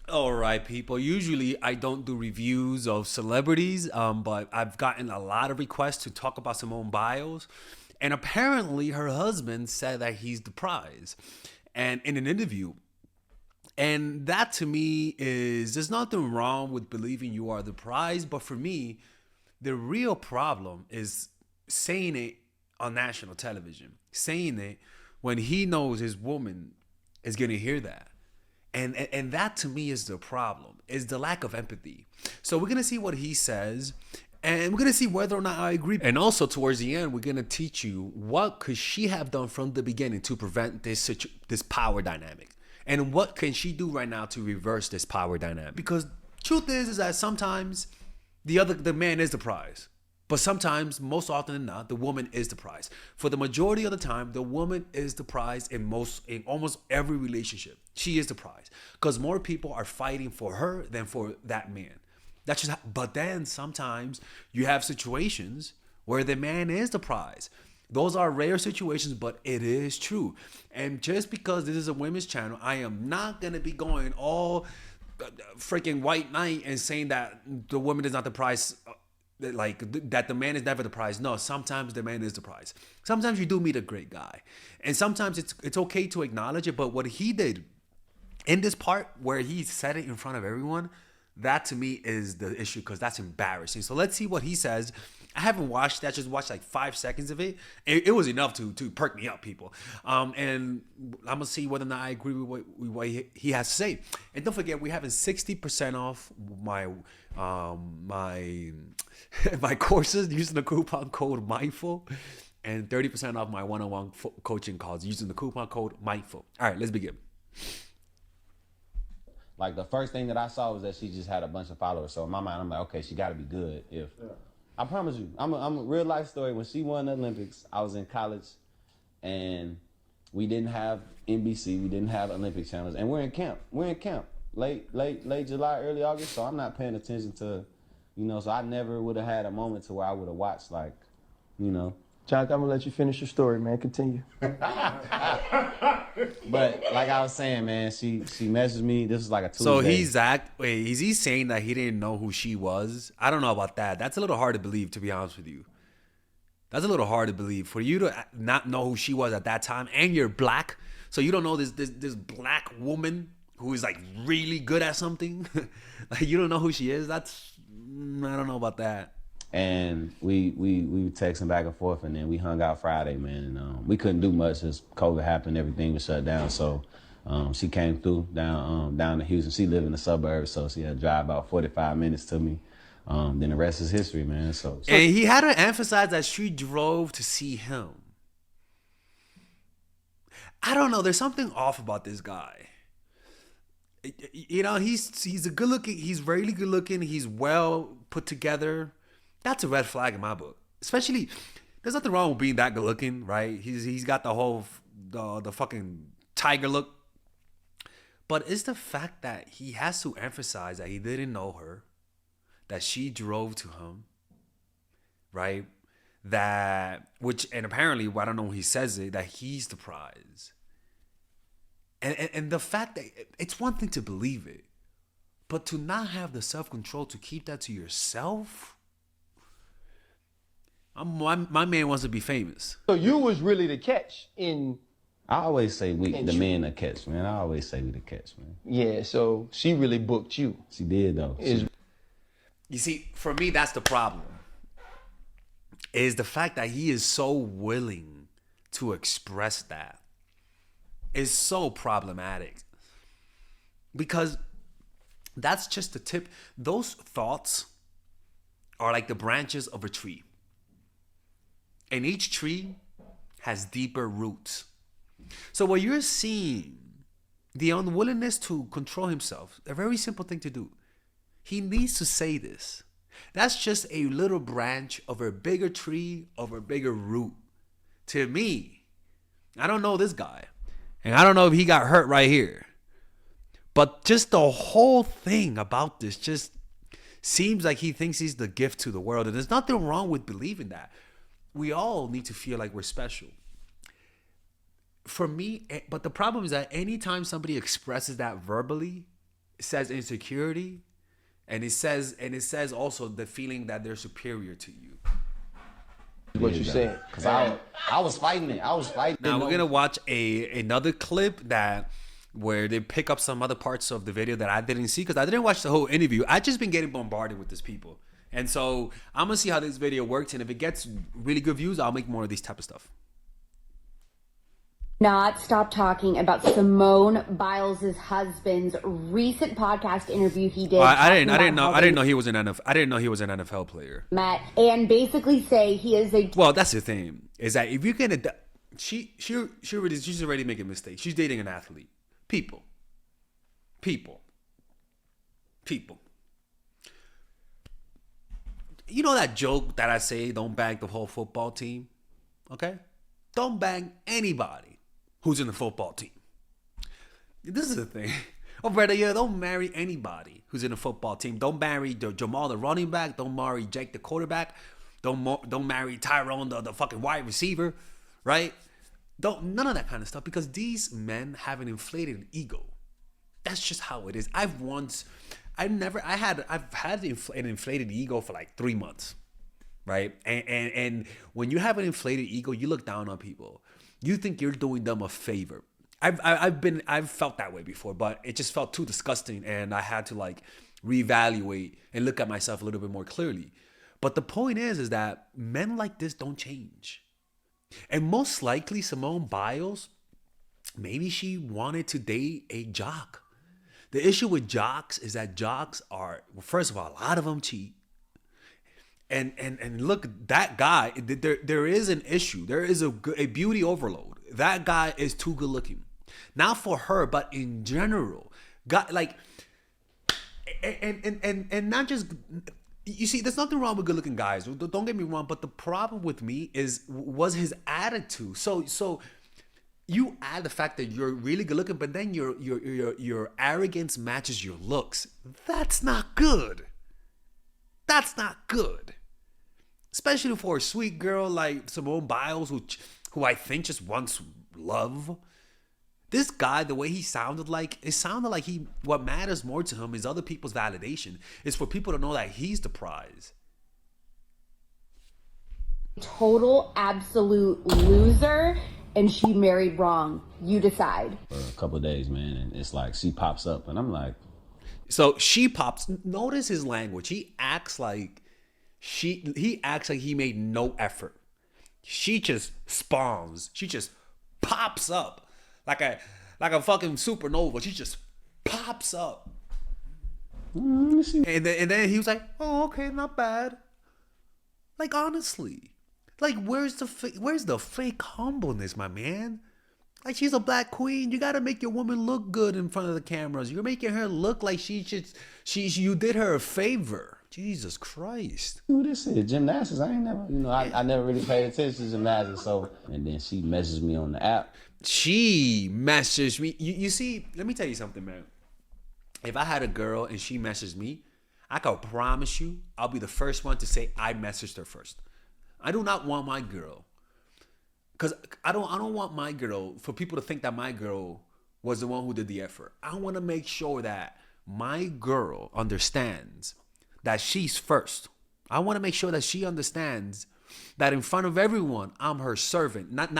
All right, people. Usually, I don't do reviews of celebrities, but I've gotten a lot of requests to talk about Simone Biles, and apparently, her husband said that he's the prize, and in an interview, and that to me is there's nothing wrong with believing you are the prize, but for me, the real problem is saying it on national television, saying it when he knows his woman is gonna hear that. And that to me is the problem, is the lack of empathy. So we're gonna see what he says, and we're gonna see whether or not I agree. And also towards the end, we're gonna teach you what could she have done from the beginning to prevent this power dynamic, and what can she do right now to reverse this power dynamic. Because truth is that sometimes the man is the prize. But sometimes, most often than not, the woman is the prize. For the majority of the time, the woman is the prize in almost every relationship. She is the prize because more people are fighting for her than for that man. That's just. But then sometimes you have situations where the man is the prize. Those are rare situations, but it is true. And just because this is a women's channel, I am not gonna be going all freaking white knight and saying that the woman is not the prize, like that the man is never the prize. No, sometimes the man is the prize. Sometimes you do meet a great guy, and sometimes it's okay to acknowledge it. But what he did in this part where he said it in front of everyone, that to me is the issue, because that's embarrassing. So let's see what he says. I haven't watched that, just watched like 5 seconds of it. It was enough to perk me up, people. And I'm gonna see whether or not I agree with what he has to say. And don't forget, we're having 60% off my my courses using the coupon code Mindful, and 30% off my one-on-one coaching calls using the coupon code Mindful. All right, let's begin. Like the first thing that I saw was that she just had a bunch of followers. So in my mind, I'm like, okay, she got to be good. I promise you, I'm a real life story. When she won the Olympics, I was in college, and we didn't have NBC, we didn't have Olympic channels, and we're in camp. Late July, early August. So I'm not paying attention to, So I never would have had a moment to where I would have watched you know. Jonathan, I'm gonna let you finish your story, man. Continue. But like I was saying, man, she messaged me. This is like a Tuesday. So is he saying that he didn't know who she was? I don't know about that. That's a little hard to believe, to be honest with you. That's a little hard to believe. For you to not know who she was at that time, and you're black, so you don't know this black woman who is like really good at something. Like, you don't know who she is. That's, I don't know about that. And we texting back and forth, and then we hung out Friday, man. And we couldn't do much as COVID happened, everything was shut down. So she came through down to Houston. She lived in the suburbs, so she had to drive about 45 minutes to me. Then the rest is history, man. So and he had to emphasize that she drove to see him. I don't know. There's something off about this guy. He's a good looking. He's really good looking. He's well put together. That's a red flag in my book. Especially, there's nothing wrong with being that good looking, right? He's got the whole the fucking tiger look. But it's the fact that he has to emphasize that he didn't know her, that she drove to him, right? And apparently, I don't know, he says it, that he's the prize. And the fact that it's one thing to believe it, but to not have the self-control to keep that to yourself. My man wants to be famous. So you was really the catch in. I always say the men the catch, man. I always say we the catch, man. Yeah, so she really booked you. She did, though. You see, for me, that's the problem. Is the fact that he is so willing to express that is so problematic. Because that's just the tip. Those thoughts are like the branches of a tree. And each tree has deeper roots. So what you're seeing, the unwillingness to control himself, a very simple thing to do. He needs to say this. That's just a little branch of a bigger tree, of a bigger root. To me, I don't know this guy. And I don't know if he got hurt right here. But just the whole thing about this just seems like he thinks he's the gift to the world. And there's nothing wrong with believing that. We all need to feel like we're special. For me, but the problem is that anytime somebody expresses that verbally, says insecurity, and it says also the feeling that they're superior to you. What you saying? Because I was fighting it. I was fighting it. Now we're gonna watch another clip where they pick up some other parts of the video that I didn't see because I didn't watch the whole interview. I just been getting bombarded with these people, and so I'm gonna see how this video works, and if it gets really good views, I'll make more of these type of stuff. Not stop talking about Simone Biles' husband's recent podcast interview he did. I didn't know he was an NFL player. Met and basically say he is a. Well, that's the thing is that if you're gonna, she's already making mistakes. She's dating an athlete. People. You know that joke that I say, don't bang the whole football team, okay? Don't bang anybody who's in the football team. This is the thing. Or better yet, don't marry anybody who's in the football team. Don't marry Jamal, the running back. Don't marry Jake, the quarterback. Don't marry Tyrone, the fucking wide receiver, right? None of that kind of stuff, because these men have an inflated ego. That's just how it is. I've had an inflated ego for like 3 months, right? And when you have an inflated ego, you look down on people. You think you're doing them a favor. I've felt that way before, but it just felt too disgusting, and I had to like reevaluate and look at myself a little bit more clearly. But the point is that men like this don't change. And most likely Simone Biles, maybe she wanted to date a jock. The issue with jocks is that jocks are, well, first of all, a lot of them cheat. And look, that guy, there is an issue. There is a beauty overload. That guy is too good looking. Not for her, but in general. God, like, and not just, you see, there's nothing wrong with good looking guys. Don't get me wrong, but the problem with me was his attitude. So you add the fact that you're really good looking, but then your arrogance matches your looks. That's not good. That's not good. Especially for a sweet girl like Simone Biles, who I think just wants love. This guy, the way he sounded like what matters more to him is other people's validation. It's for people to know that he's the prize. Total absolute loser, and she married wrong. You decide. For a couple of days, man, and it's like she pops up, and I'm like, so she pops. Notice his language. He acts like he made no effort. She just spawns. She just pops up like a fucking supernova. She just pops up. And then he was like, "Oh, okay, not bad." Like, honestly, like, where's the fake humbleness, my man? Like, she's a black queen. You gotta make your woman look good in front of the cameras. You're making her look like you did her a favor. Jesus Christ. Who this is? Gymnastics. I ain't never, I never really paid attention to gymnastics. So, and then she messaged me on the app. She messaged me. You see, let me tell you something, man. If I had a girl and she messaged me, I can promise you I'll be the first one to say I messaged her first. I do not want my girl, because I don't want my girl, for people to think that my girl was the one who did the effort. I want to make sure that my girl understands that she's first. I want to make sure that she understands that in front of everyone, I'm her servant. Not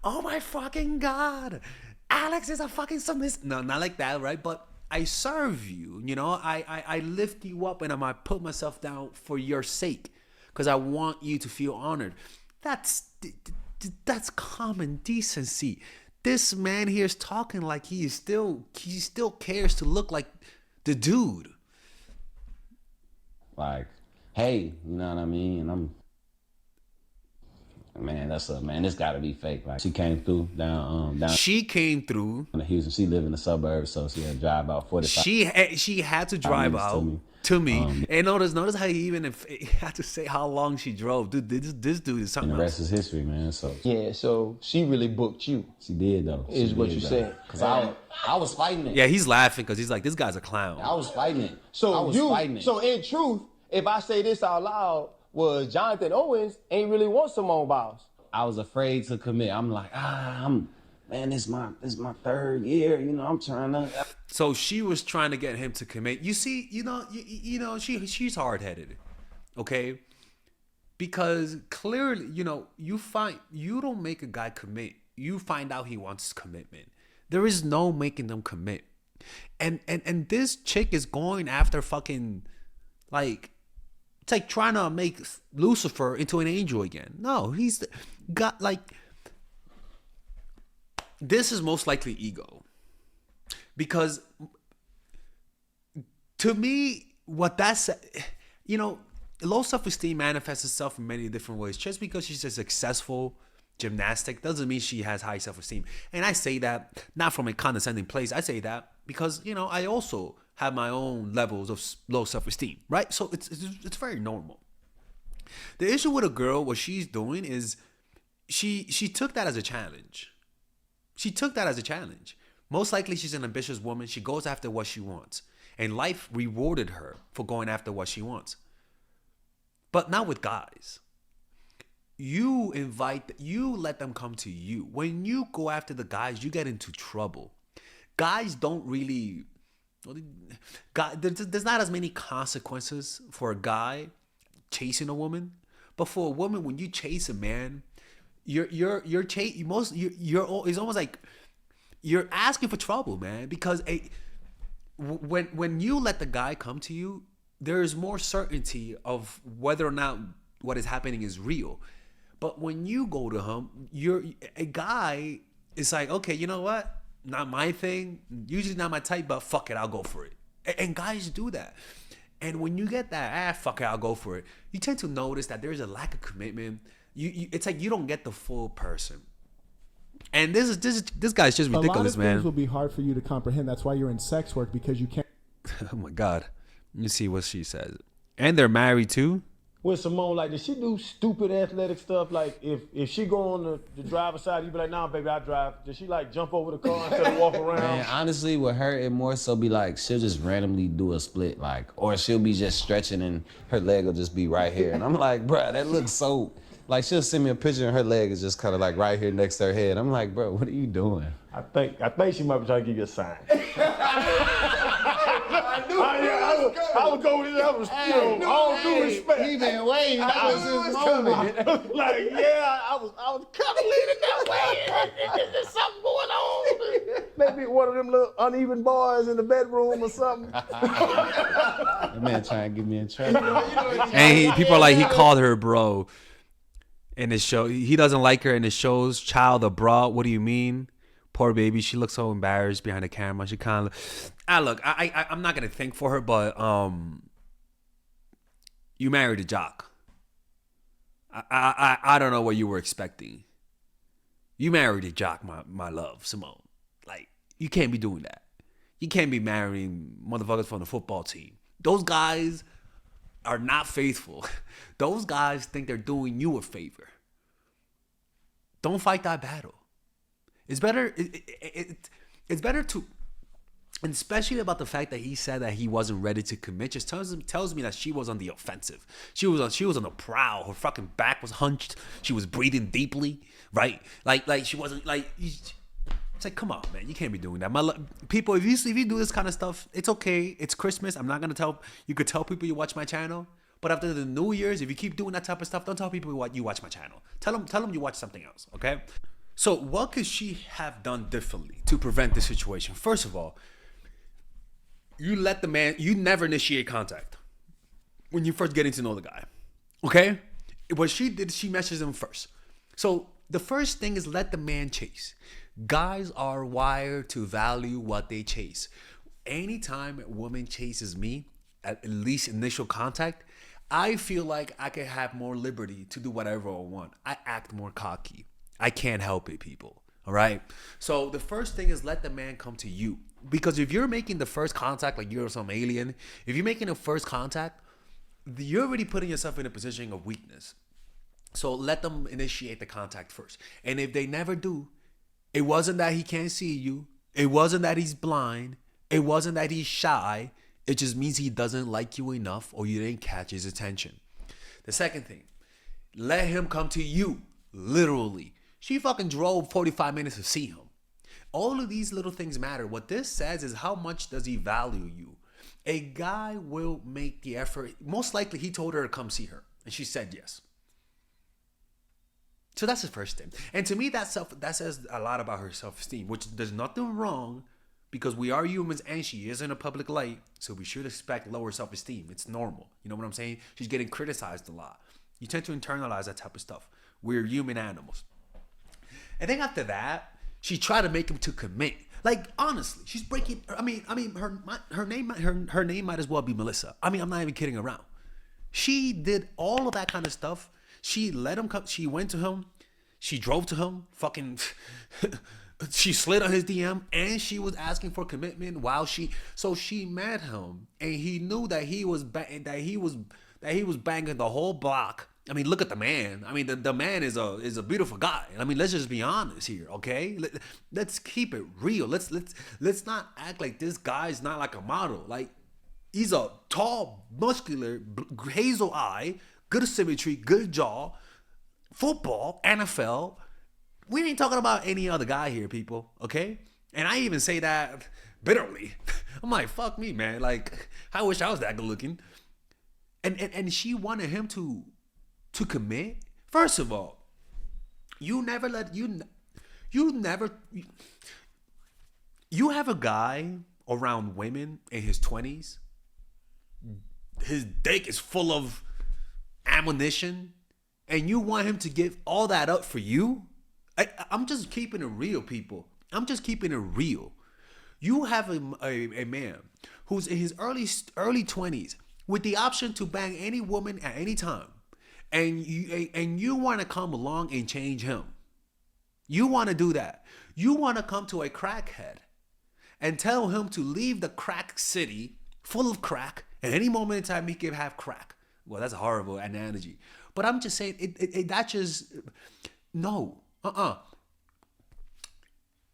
oh my fucking God, Alex is a fucking submissive. No, not like that, right? But I serve you, I lift you up, and I might put myself down for your sake, because I want you to feel honored. That's common decency. This man here is talking like he still cares to look like the dude. Like, hey, you know what I mean? And this gotta be fake. Like, she came through down. She came through in Houston. She lived in the suburbs, so she had to drive about 45. She had to drive out to me. And notice how he even had to say how long she drove. Dude, this dude is something. And the rest is history, man. So yeah, so she really booked you. She did though. Is what you said. Because I was fighting it. Yeah, he's laughing because he's like, this guy's a clown. I was fighting it. So in truth, if I say this out loud, was Jonathan Owens ain't really want Simone Biles. I was afraid to commit. I'm like, I'm man, this is my third year. You know, I'm trying to. So she was trying to get him to commit. You see, she's hard headed, okay? Because clearly, you don't make a guy commit. You find out he wants commitment. There is no making them commit. And this chick is going after fucking, like, it's like trying to make Lucifer into an angel again. No, he's got, like, this is most likely ego. Because to me, what that's, low self-esteem manifests itself in many different ways. Just because she's a successful gymnastic doesn't mean she has high self-esteem. And I say that not from a condescending place. I say that because, I also have my own levels of low self-esteem, right? So it's very normal. The issue with a girl, what she's doing is she took that as a challenge. Most likely she's an ambitious woman. She goes after what she wants. And life rewarded her for going after what she wants. But not with guys. You let them come to you. When you go after the guys, you get into trouble. Guys don't really, there's not as many consequences for a guy chasing a woman. But for a woman, when you chase a man, it's almost like you're asking for trouble, man. Because when you let the guy come to you, there is more certainty of whether or not what is happening is real. But when you go to him, a guy is like, okay, you know what? Not my thing. Usually not my type, but fuck it, I'll go for it. And guys do that. And when you get that, fuck it, I'll go for it, you tend to notice that there's a lack of commitment. It's like you don't get the full person. And this guy's just ridiculous, man. A lot of things will be hard for you to comprehend. That's why you're in sex work, because you can't. Oh my God. Let me see what she says. And they're married too? With Simone, like, does she do stupid athletic stuff? Like, if she go on the driver's side, you be like, nah, baby, I drive. Does she, like, jump over the car instead of walk around? Man, honestly, with her, it more so be like, she'll just randomly do a split, like, or she'll be just stretching and her leg will just be right here. And I'm like, bruh, that looks so, like, she'll send me a picture and her leg is just kind of like right here next to her head. I'm like, bro, what are you doing? I think she might be trying to give you a sign. I would go with it. I was, all due respect. He been waiting. That was his moment. Like, yeah, I was kind of leaning that way. There's something going on. Maybe one of them little uneven bars in the bedroom or something. That man trying to get me in trouble. And people are like, he called her bro in his show. He doesn't like her in his shows. Child of bra. What do you mean? Poor baby. She looks so embarrassed behind the camera. She kind of... I'm not going to think for her, but you married a jock. I don't know what you were expecting. You married a jock, my love, Simone. Like, you can't be doing that. You can't be marrying motherfuckers from the football team. Those guys are not faithful. Those guys think they're doing you a favor. Don't fight that battle. It's better. It's better to, and especially about the fact that he said that he wasn't ready to commit. Just tells me that she was on the offensive. She was on the prowl. Her fucking back was hunched. She was breathing deeply, right? Like she wasn't like. It's like, come on, man, you can't be doing that. People, if you do this kind of stuff, it's okay. It's Christmas. I'm not gonna tell. You could tell people you watch my channel, but after the New Year's, if you keep doing that type of stuff, don't tell people you watch my channel. Tell them you watch something else. Okay. So what could she have done differently to prevent this situation? First of all, you never initiate contact when you first getting to know the guy. Okay? What she did, she messaged him first. So the first thing is let the man chase. Guys are wired to value what they chase. Anytime a woman chases me, at least initial contact, I feel like I can have more liberty to do whatever I want. I act more cocky. I can't help it, people. All right? So the first thing is let the man come to you. Because if you're making the first contact like you're some alien, if you're making the first contact, you're already putting yourself in a position of weakness. So let them initiate the contact first. And if they never do, it wasn't that he can't see you. It wasn't that he's blind. It wasn't that he's shy. It just means he doesn't like you enough or you didn't catch his attention. The second thing, let him come to you, literally. She fucking drove 45 minutes to see him. All of these little things matter. What this says is how much does he value you? A guy will make the effort. Most likely he told her to come see her and she said yes. So that's the first thing. And to me, that says a lot about her self-esteem, which there's nothing wrong because we are humans and she is in a public light. So we should expect lower self-esteem. It's normal. You know what I'm saying? She's getting criticized a lot. You tend to internalize that type of stuff. We're human animals. And then after that, she tried to make him to commit. Like, honestly, she's breaking. I mean, her name might as well be Melissa. I mean, I'm not even kidding around. She did all of that kind of stuff. She let him come. She went to him. She drove to him. Fucking. She slid on his DM, and she was asking for commitment while she. So she met him, and he knew that he was banging the whole block. I mean, look at the man. I mean, the man is a beautiful guy. I mean, let's just be honest here, okay? Let's keep it real. Let's not act like this guy's not like a model. Like, he's a tall, muscular, hazel eye, good symmetry, good jaw, football, NFL. We ain't talking about any other guy here, people, okay? And I even say that bitterly. I'm like, fuck me, man. Like, I wish I was that good looking. And she wanted him to commit. First of all, you have a guy around women in his 20s. His dick is full of ammunition, and you want him to give all that up for you? I'm just keeping it real, people. I'm just keeping it real. You have a man who's in his early 20s with the option to bang any woman at any time. And you want to come along and change him. You want to do that. You want to come to a crackhead and tell him to leave the crack city full of crack. At any moment in time, he can have crack. Well, that's a horrible analogy. But I'm just saying, that just, no. I'm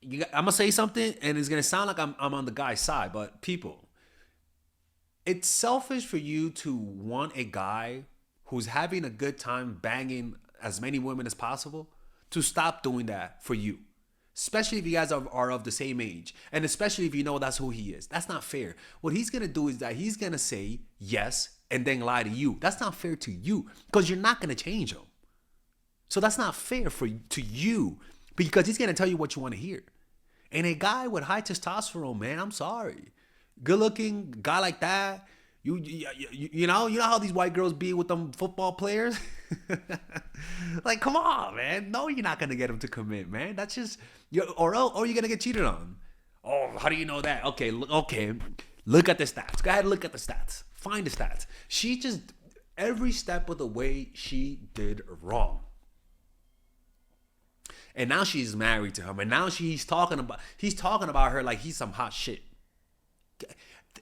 going to say something, and it's going to sound like I'm on the guy's side. But people, it's selfish for you to want a guy who's having a good time banging as many women as possible to stop doing that for you. Especially if you guys are of the same age. And especially if you know that's who he is. That's not fair. What he's going to do is that he's going to say yes and then lie to you. That's not fair to you because you're not going to change him. So that's not fair to you because he's going to tell you what you want to hear. And a guy with high testosterone, man, I'm sorry. Good looking guy like that. You know how these white girls be with them football players? Like, come on, man. No, you're not going to get him to commit, man. That's just, or you're going to get cheated on. Oh, how do you know that? Okay. Look at the stats. Go ahead and look at the stats. Find the stats. She just, every step of the way, she did wrong. And now she's married to him. And now he's talking about her like he's some hot shit.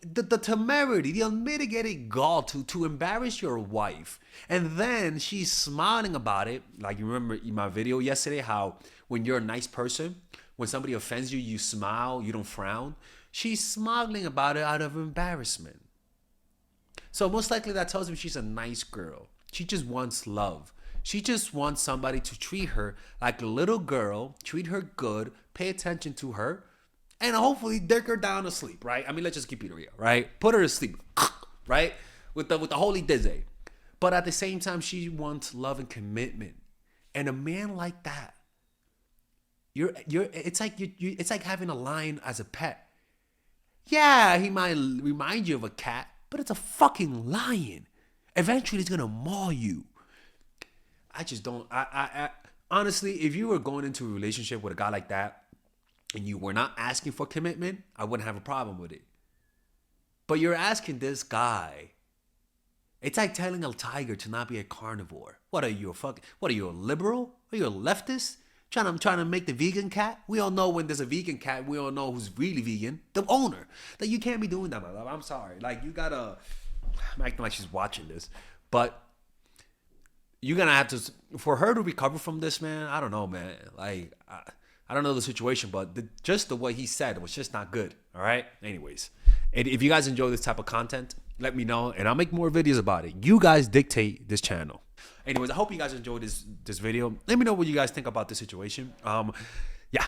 The temerity, the unmitigated gall to embarrass your wife, and then she's smiling about it. Like, you remember in my video yesterday how when you're a nice person, when somebody offends you, you smile, you don't frown. She's smiling about it out of embarrassment. So most likely that tells me she's a nice girl. She just wants love. She just wants somebody to treat her like a little girl, treat her good, pay attention to her, and hopefully dick her down to sleep, right? I mean, let's just keep it real, right? Put her to sleep, right? With the holy dizzy. But at the same time, she wants love and commitment. And a man like that, it's like having a lion as a pet. Yeah, he might remind you of a cat, but it's a fucking lion. Eventually, it's gonna maul you. I just don't. I honestly, if you were going into a relationship with a guy like that, and you were not asking for commitment, I wouldn't have a problem with it. But you're asking this guy. It's like telling a tiger to not be a carnivore. What are you, a liberal? Are you a leftist? Trying to make the vegan cat? We all know when there's a vegan cat, we all know who's really vegan. The owner. That you can't be doing that, my love. I'm sorry. Like, you gotta, I'm acting like she's watching this. But you're gonna have to, for her to recover from this, man, I don't know, man. Like, I don't know the situation, but just the way he said was just not good. All right. Anyways, and if you guys enjoy this type of content, let me know, and I'll make more videos about it. You guys dictate this channel. Anyways, I hope you guys enjoyed this video. Let me know what you guys think about this situation.